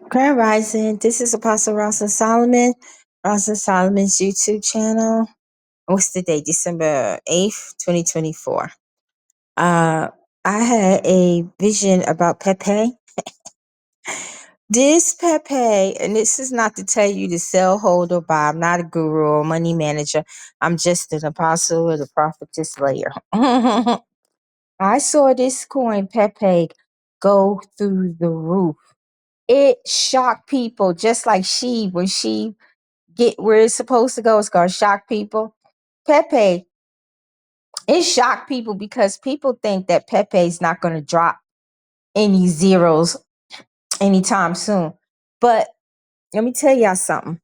Grand Rising. This is Apostle Rosa Solomon, Rosa Solomon's YouTube channel. What's the date? December 8th, 2024. I had a vision about Pepe. This Pepe, and this is not to tell you to sell, hold, or buy. I'm not a guru or money manager. I'm just an apostle or the prophetess layer. I saw this coin Pepe go through the roof. It shocked people, just like when she get where it's supposed to go, it's gonna shock people. Pepe, it shocked people because people think that Pepe is not gonna drop any zeros anytime soon. But let me tell y'all something.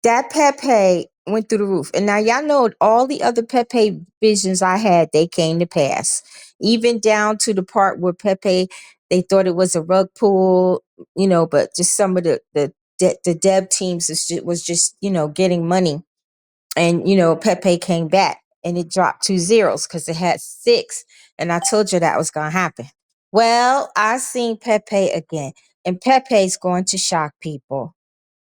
That Pepe went through the roof. And now y'all know all the other Pepe visions I had, they came to pass. Even down to the part where Pepe, they thought it was a rug pull, but just some of the dev teams was just, getting money. And, Pepe came back and it dropped 2 zeros because it had 6. And I told you that was going to happen. Well, I seen Pepe again. And Pepe's going to shock people.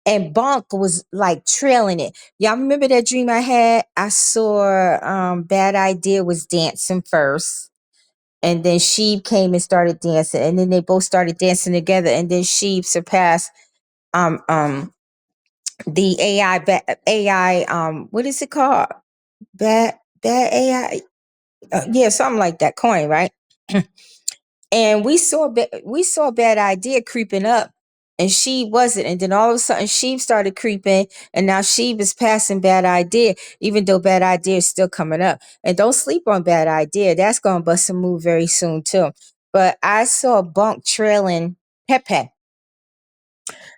And Bonk was like trailing it. Y'all remember that dream I had? I saw Bad Idea was dancing first. And then Sheep came and started dancing. And then they both started dancing together. And then Sheep surpassed the AI what is it called? Bad AI. Yeah, something like that coin, right? And we saw Bad Idea creeping up, and she wasn't. And then all of a sudden, Sheep started creeping, and now Sheep is passing Bad Idea, even though Bad Idea is still coming up. And don't sleep on Bad Idea; that's gonna bust a move very soon too. But I saw Bonk trailing Pepe.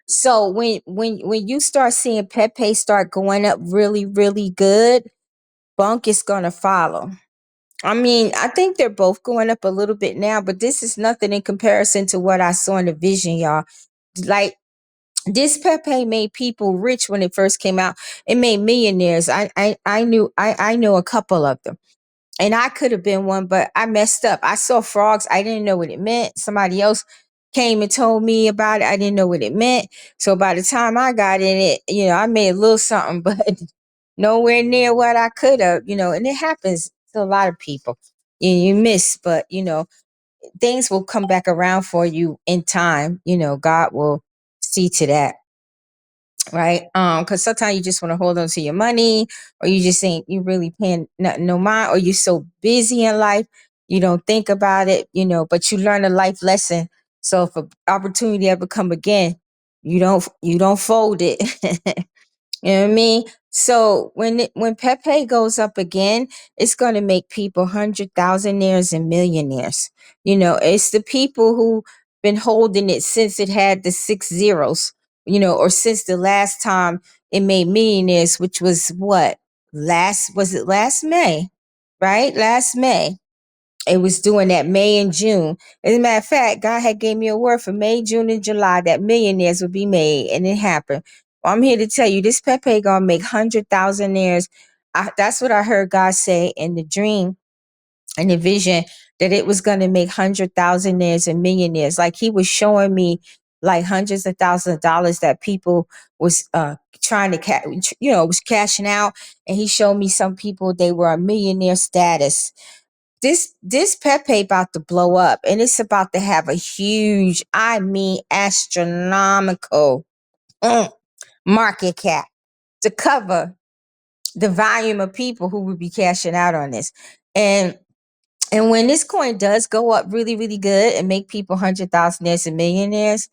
So when you start seeing Pepe start going up really, really good, Bonk is gonna follow. I mean, I think they're both going up a little bit now, but this is nothing in comparison to what I saw in the vision, y'all. Like, this Pepe made people rich when it first came out. It made millionaires. I know a couple of them. And I could have been one, but I messed up. I saw frogs. I didn't know what it meant. Somebody else came and told me about it. I didn't know what it meant. So by the time I got in it, I made a little something, but nowhere near what I could have, and it happens to a lot of people. You miss, but things will come back around for you in time. God will see to that. Right. Because sometimes you just want to hold on to your money, or you just ain't you really paying no mind, or you're so busy in life you don't think about it, but you learn a life lesson. So if an opportunity ever come again, you don't fold it. You know what I mean? So when Pepe goes up again, it's going to make people 100,000aires and millionaires. It's the people who been holding it since it had the 6 zeros, or since the last time it made millionaires, which was what? Last May, right? Last May. It was doing that May and June. As a matter of fact, God had gave me a word for May, June, and July that millionaires would be made, and it happened. Well, I'm here to tell you, this Pepe gonna make 100,000aires. That's what I heard God say in the dream and the vision, that it was gonna make 100,000aires and millionaires. Like he was showing me like hundreds of thousands of dollars that people was trying to was cashing out, and he showed me some people, they were a millionaire status. This Pepe about to blow up, and it's about to have a huge, I mean astronomical market cap to cover the volume of people who would be cashing out on this. And when this coin does go up really, really good and make people 100,000aires and millionaires,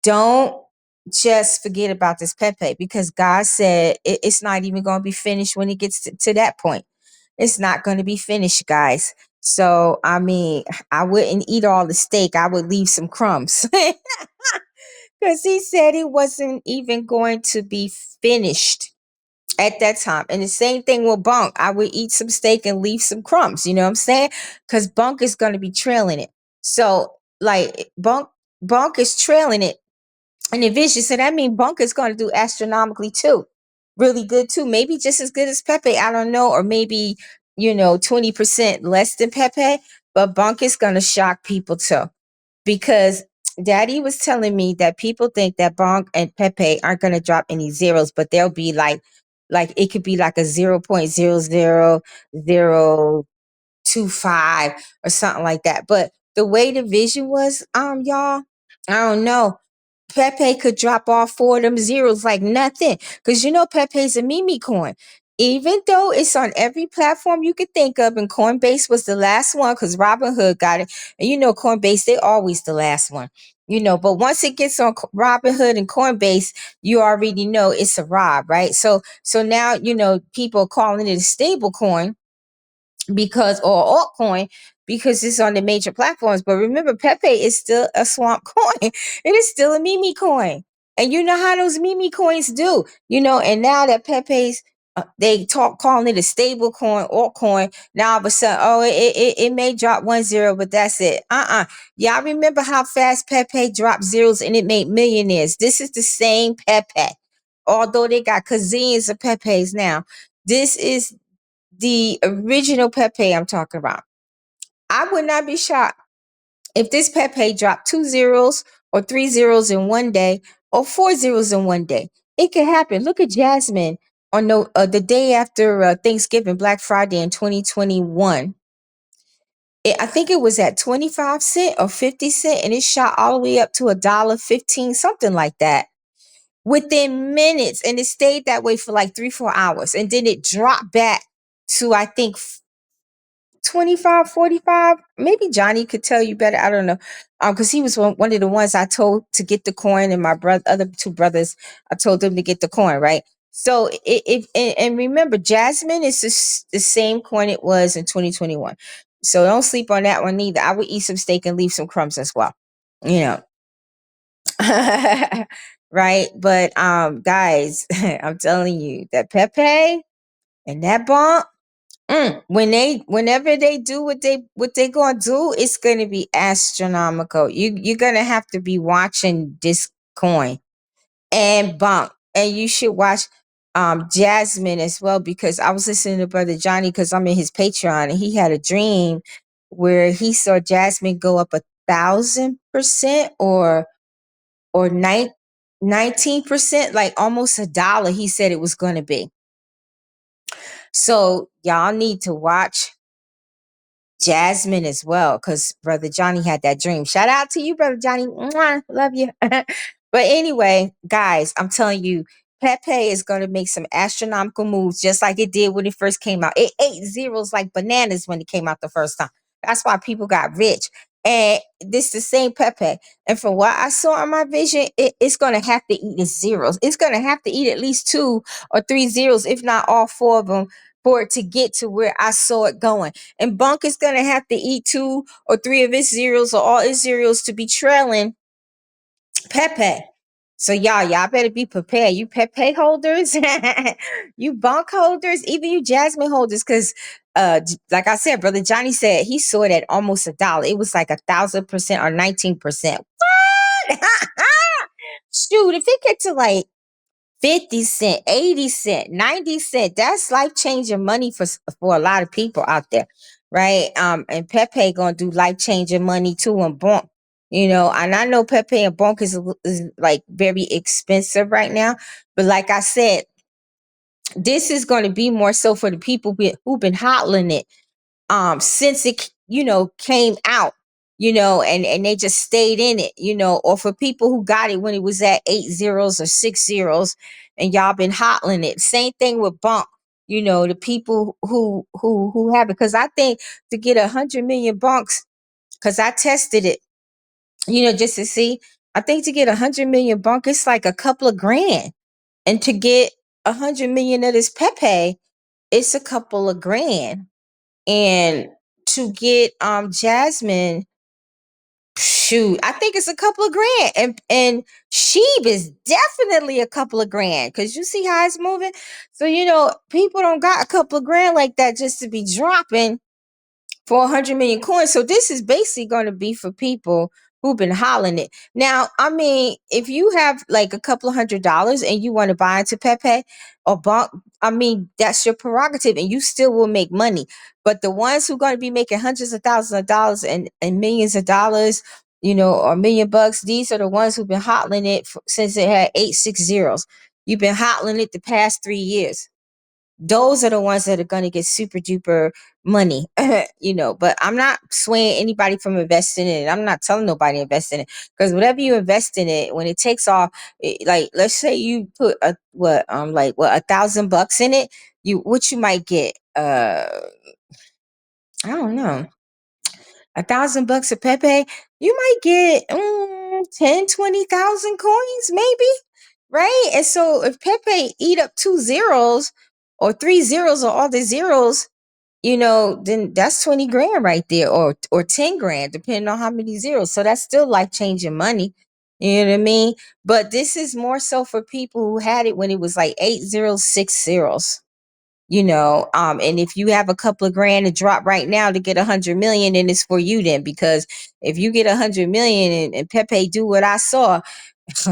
don't just forget about this Pepe, because God said it's not even going to be finished when it gets to that point. It's not going to be finished, guys. So, I mean, I wouldn't eat all the steak. I would leave some crumbs. Because he said it wasn't even going to be finished at that time. And the same thing with Bonk. I would eat some steak and leave some crumbs. You know what I'm saying? Because Bonk is going to be trailing it. So, like, Bonk is trailing it. And the vision, so that means Bonk is going to do astronomically too. Really good too. Maybe just as good as Pepe. I don't know. Or maybe, 20% less than Pepe. But Bonk is going to shock people too. Because Daddy was telling me that people think that Bonk and Pepe aren't going to drop any zeros, but they'll be like it could be like a 0.00025 or something like that. But the way the vision was, y'all, I don't know. Pepe could drop off four of them zeros like nothing. Because you know Pepe's a meme coin. Even though it's on every platform you could think of, and Coinbase was the last one because Robinhood got it. And you know, Coinbase, they always the last one. You know, but once it gets on Robinhood and Coinbase, you already know it's a rob, right? So now, you know, people are calling it a stable coin because, or altcoin, because it's on the major platforms. But remember, Pepe is still a swamp coin. It is still a meme coin. And you know how those meme coins do, you know, and now that Pepe's they talk calling it a stable coin, altcoin. Now all of a sudden, oh, it may drop 1 0, but that's it. Y'all remember how fast Pepe dropped zeros and it made millionaires? This is the same Pepe. Although they got gazillions of Pepes now. This is the original Pepe I'm talking about. I would not be shocked if this Pepe dropped 2 zeros or 3 zeros in one day or 4 zeros in one day. It could happen. Look at Jasmine on the day after Thanksgiving, Black Friday in 2021. I think it was at 25 cents or 50 cents, and it shot all the way up to $1.15, something like that, within minutes. And it stayed that way for like 3-4 hours. And then it dropped back to, I think, 25, 45. Maybe Johnny could tell you better. I don't know. Because he was one of the ones I told to get the coin, and my other two brothers, I told them to get the coin, right? So and remember, Jasmine is the same coin it was in 2021. So don't sleep on that one either. I would eat some steak and leave some crumbs as well. You know. Right? But guys, I'm telling you that Pepe and that Bonk, whenever they do what they gonna do, it's gonna be astronomical. You're gonna have to be watching this coin and Bonk, and you should watch Jasmine as well, because I was listening to Brother Johnny because I'm in his Patreon, and he had a dream where he saw Jasmine go up 1,000% or 19%, like almost $1. He said it was gonna be. So y'all need to watch Jasmine as well, because Brother Johnny had that dream. Shout out to you, Brother Johnny. Mwah, love you. But anyway, guys, I'm telling you, Pepe is going to make some astronomical moves, just like it did when it first came out. It ate zeros like bananas when it came out the first time. That's why people got rich. And this the same Pepe. And from what I saw in my vision, it's going to have to eat the zeros. It's going to have to eat at least 2 or 3 zeros, if not all 4 of them, for it to get to where I saw it going. And Bonk is going to have to eat 2 or 3 of his zeros or all his zeros to be trailing Pepe. So y'all better be prepared. You Pepe holders, you Bonk holders, even you Jasmine holders, because like I said, Brother Johnny said he saw it at almost $1. It was like 1,000% or 19%. What? Shoot, if it get to like 50 cent, 80 cent, 90 cent, that's life-changing money for a lot of people out there, right? And Pepe gonna do life-changing money too, and Bonk, you know. And I know Pepe and Bonk is like very expensive right now, but like I said, this is going to be more so for the people who've been hodling it since it, you know, came out, you know, and they just stayed in it, you know, or for people who got it when it was at 8 zeros or 6 zeros, and y'all been hodling it. Same thing with Bonk, you know, the people who have it. Because I think to get 100 million Bonks, because I tested it, you know, just to see, I think to get 100 million Bonk, it's like a couple of grand. And to get 100 million of this Pepe, it's a couple of grand. And to get Jasmine, shoot, I think it's a couple of grand. And Sheeb is definitely a couple of grand, because you see how it's moving. So, you know, people don't got a couple of grand like that just to be dropping for 100 million coins. So this is basically going to be for people who've been hollering it. Now, I mean, if you have like a couple of $100 and you want to buy into Pepe or Bonk, I mean, that's your prerogative, and you still will make money. But the ones who are going to be making hundreds of thousands of dollars and millions of dollars, or $1,000,000. These are the ones who've been hodling it since it had 8 6 zeros. You've been hodling it the past 3 years. Those are the ones that are going to get super duper money, but I'm not swaying anybody from investing in it. I'm not telling nobody to invest in it, because whatever you invest in it, when it takes off, like, let's say you put $1,000 in it, what you might get, I don't know, $1,000 of Pepe, you might get 10, 20,000 coins, maybe, right? And so if Pepe eat up 2 zeros or 3 zeros or all the zeros, then that's 20 grand right there, or 10 grand, depending on how many zeros. So that's still life changing money. You know what I mean? But this is more so for people who had it when it was like 8 0 6 zeros. And if you have a couple of grand to drop right now to get 100 million, then it's for you then, because if you get 100 million and Pepe do what I saw,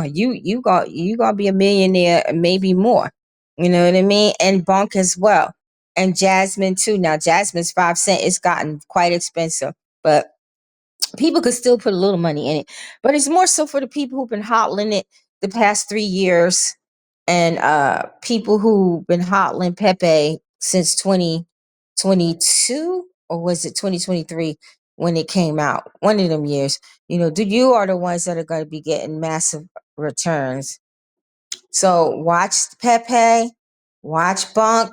you gonna be a millionaire, maybe more. You know what I mean? And Bonk as well, and Jasmine too. Now Jasmine's 5 cent. It's gotten quite expensive, but people could still put a little money in it. But it's more so for the people who've been hodling it the past 3 years, and people who've been hodling Pepe since 2022, or was it 2023 when it came out? One of them years. You are the ones that are going to be getting massive returns. So watch Pepe, watch Bonk,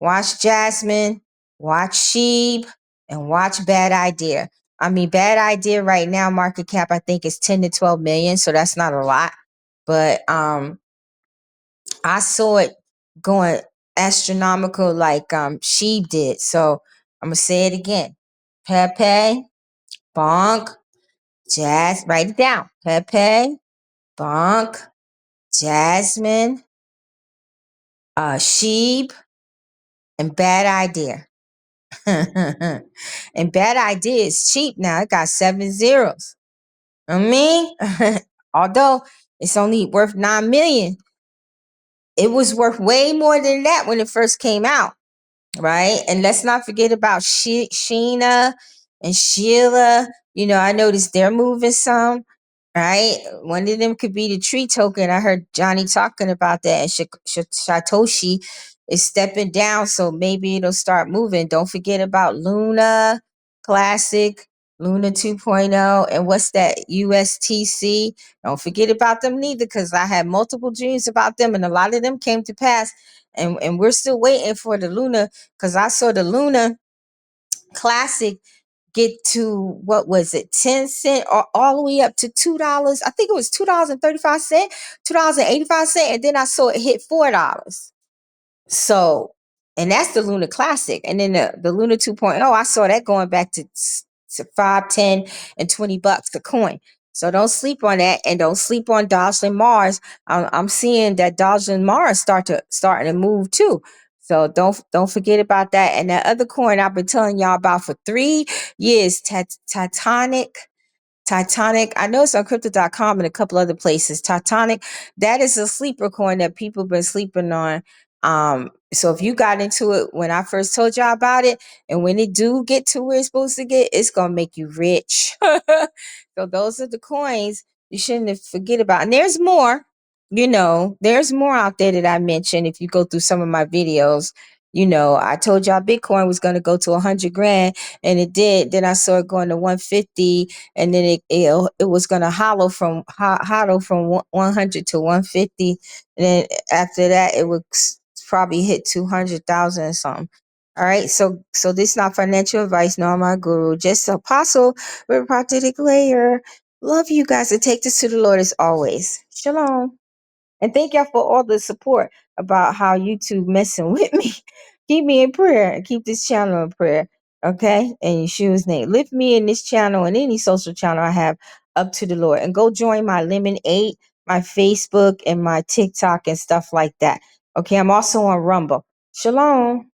watch Jasmine, watch Sheeb, and watch Bad Idea. I mean, Bad Idea right now, market cap, I think, is 10 to 12 million. So that's not a lot. But I saw it going astronomical like Sheeb did. So I'm going to say it again. Pepe, Bonk, write it down. Pepe, Bonk, Jasmine, Sheeb, and Bad Idea. And Bad Idea is cheap now. It got 7 zeros. Although it's only worth 9 million, it was worth way more than that when it first came out, right? And let's not forget about Sheena and Sheila. I noticed they're moving some, right? One of them could be the tree token. I heard Johnny talking about that, and Satoshi is stepping down, so maybe it'll start moving. Don't forget about Luna Classic, Luna 2.0, and what's that, USTC. Don't forget about them neither, because I had multiple dreams about them, and a lot of them came to pass, and we're still waiting for the Luna, because I saw the Luna Classic get to, what was it, 10 cent, or all the way up to $2. I think it was $2.35, $2.85, and then I saw it hit $4. So, and that's the Luna Classic. And then the Luna 2.0, I saw that going back to 5, 10, and $20 a coin. So don't sleep on that, and don't sleep on Doge and Mars. I'm seeing that Doge and Mars starting to move too. So don't forget about that. And that other coin I've been telling y'all about for 3 years, Titanic. I know it's on crypto.com and a couple other places. Titanic, that is a sleeper coin that people have been sleeping on. So if you got into it when I first told y'all about it, and when it do get to where it's supposed to get, it's gonna make you rich. So those are the coins you shouldn't forget about. And there's more, there's more out there that I mentioned. If you go through some of my videos, I told y'all Bitcoin was going to go to 100 grand, and it did. Then I saw it going to 150, and then it was going to hodl from 100 to 150, and then after that it would probably hit 200,000 or something. All right, so this is not financial advice, nor my guru, just apostle with a prophetic layer. Love you guys, and take this to the Lord as always. Shalom. And thank y'all for all the support about how YouTube messing with me. Keep me in prayer, and keep this channel in prayer. Okay? In Yeshua's name. Lift me in this channel and any social channel I have up to the Lord. And go join my Lemon8, my Facebook, and my TikTok and stuff like that. Okay, I'm also on Rumble. Shalom.